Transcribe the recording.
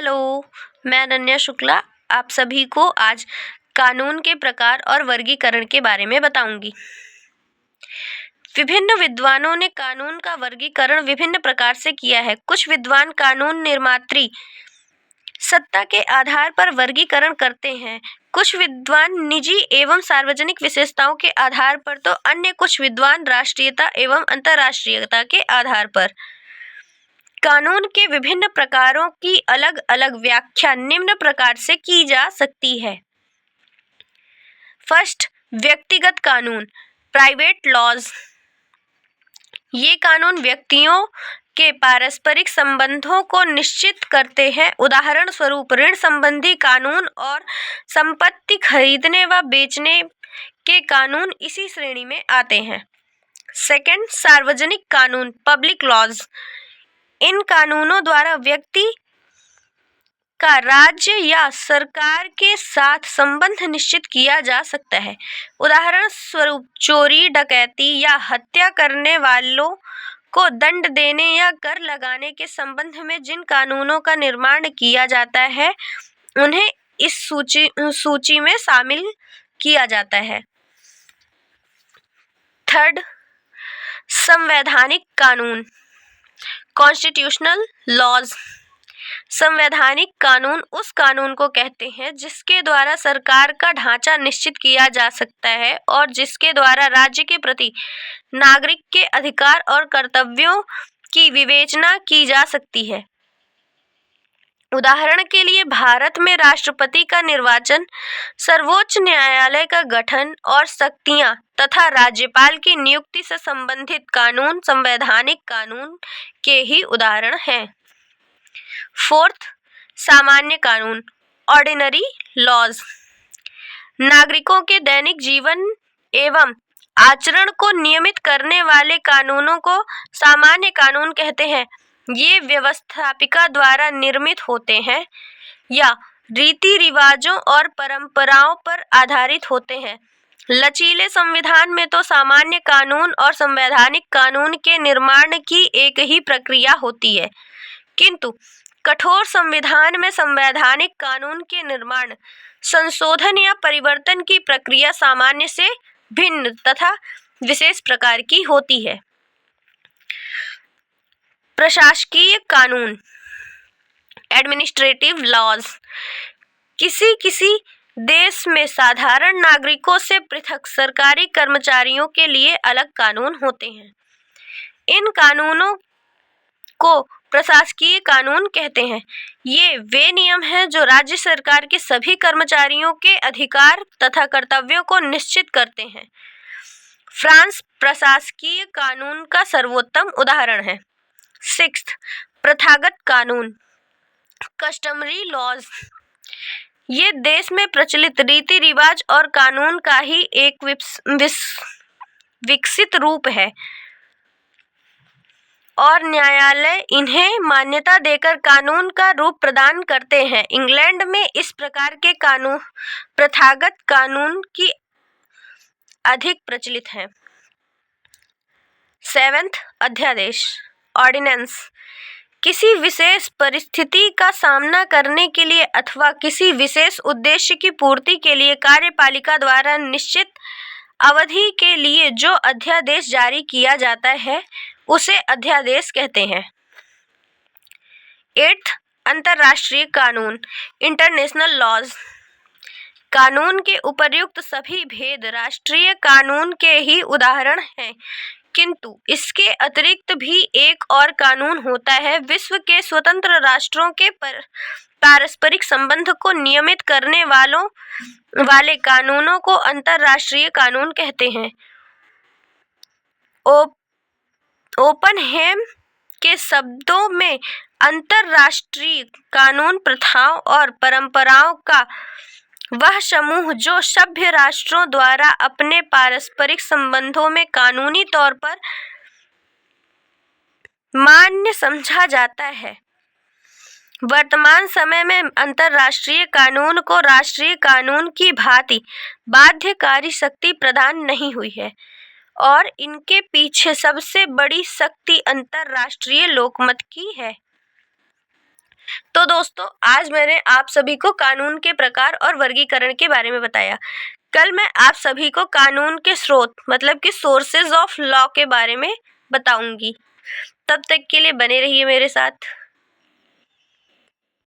Hello, मैं अनन्या शुक्ला आप सभी को आज कानून के प्रकार और वर्गीकरण के बारे में बताऊंगी। विभिन्न विद्वानों ने कानून का वर्गीकरण विभिन्न प्रकार से किया है। कुछ विद्वान कानून निर्मात्री सत्ता के आधार पर वर्गीकरण करते हैं, कुछ विद्वान निजी एवं सार्वजनिक विशेषताओं के आधार पर, तो अन्य कुछ विद्वान राष्ट्रीयता एवं अंतर्राष्ट्रीयता के आधार पर। कानून के विभिन्न प्रकारों की अलग अलग व्याख्या निम्न प्रकार से की जा सकती है। फर्स्ट, व्यक्तिगत कानून, प्राइवेट लॉज। ये कानून व्यक्तियों के पारस्परिक संबंधों को निश्चित करते हैं। उदाहरण स्वरूप ऋण संबंधी कानून और संपत्ति खरीदने व बेचने के कानून इसी श्रेणी में आते हैं। सेकंड, सार्वजनिक कानून, पब्लिक लॉज। इन कानूनों द्वारा व्यक्ति का राज्य या सरकार के साथ संबंध निश्चित किया जा सकता है। उदाहरण स्वरूप चोरी, डकैती या हत्या करने वालों को दंड देने या कर लगाने के संबंध में जिन कानूनों का निर्माण किया जाता है, उन्हें इस सूची में शामिल किया जाता है। थर्ड, संवैधानिक कानून, कॉन्स्टिट्यूशनल लॉज। संवैधानिक कानून उस कानून को कहते हैं जिसके द्वारा सरकार का ढांचा निश्चित किया जा सकता है और जिसके द्वारा राज्य के प्रति नागरिक के अधिकार और कर्तव्यों की विवेचना की जा सकती है। उदाहरण के लिए भारत में राष्ट्रपति का निर्वाचन, सर्वोच्च न्यायालय का गठन और शक्तियां तथा राज्यपाल की नियुक्ति से संबंधित कानून संवैधानिक कानून के ही उदाहरण हैं। फोर्थ, सामान्य कानून, ऑर्डिनरी लॉज। नागरिकों के दैनिक जीवन एवं आचरण को नियमित करने वाले कानूनों को सामान्य कानून कहते हैं। ये व्यवस्थापिका द्वारा निर्मित होते हैं या रीति रिवाजों और परंपराओं पर आधारित होते हैं। लचीले संविधान में तो सामान्य कानून और संवैधानिक कानून के निर्माण की एक ही प्रक्रिया होती है, किंतु कठोर संविधान में संवैधानिक कानून के निर्माण, संशोधन या परिवर्तन की प्रक्रिया सामान्य से भिन्न तथा विशेष प्रकार की होती है। प्रशासकीय कानून, एडमिनिस्ट्रेटिव लॉज। किसी देश में साधारण नागरिकों से पृथक सरकारी कर्मचारियों के लिए अलग कानून होते हैं। इन कानूनों को प्रशासकीय कानून कहते हैं। ये वे नियम हैं जो राज्य सरकार के सभी कर्मचारियों के अधिकार तथा कर्तव्यों को निश्चित करते हैं। फ्रांस प्रशासकीय कानून का सर्वोत्तम उदाहरण है। सिक्स्थ, प्रथागत कानून, कस्टमरी लॉज। ये देश में प्रचलित रीति रिवाज और कानून का ही एक विकसित रूप है और न्यायालय इन्हें मान्यता देकर कानून का रूप प्रदान करते हैं। इंग्लैंड में इस प्रकार के कानून प्रथागत कानून की अधिक प्रचलित हैं। सेवेंथ, अध्यादेश, ऑर्डिनेंस। किसी विशेष परिस्थिति का सामना करने के लिए अथवा किसी विशेष उद्देश्य की पूर्ति के लिए कार्यपालिका द्वारा निश्चित अवधि के लिए जो अध्यादेश जारी किया जाता है, उसे अध्यादेश कहते हैं। एट्थ, अंतर्राष्ट्रीय कानून, इंटरनेशनल लॉज। कानून के उपर्युक्त सभी भेद राष्ट्रीय कानून के ही उदाहरण हैं, किंतु इसके अतिरिक्त भी एक और कानून होता है। विश्व के स्वतंत्र राष्ट्रों के पारस्परिक संबंध को नियमित करने वाले कानूनों को अंतर्राष्ट्रीय कानून कहते हैं। ओपनहेम के शब्दों में अंतर्राष्ट्रीय कानून प्रथाओं और परंपराओं का वह समूह जो सभ्य राष्ट्रों द्वारा अपने पारस्परिक संबंधों में कानूनी तौर पर मान्य समझा जाता है। वर्तमान समय में अंतर्राष्ट्रीय कानून को राष्ट्रीय कानून की भांति बाध्यकारी शक्ति प्रदान नहीं हुई है और इनके पीछे सबसे बड़ी शक्ति अंतर्राष्ट्रीय लोकमत की है। तो दोस्तों, आज मैंने आप सभी को कानून के प्रकार और वर्गीकरण के बारे में बताया। कल मैं आप सभी को कानून के स्रोत मतलब कि सोर्सेज ऑफ लॉ के बारे में बताऊंगी। तब तक के लिए बने रहिए मेरे साथ।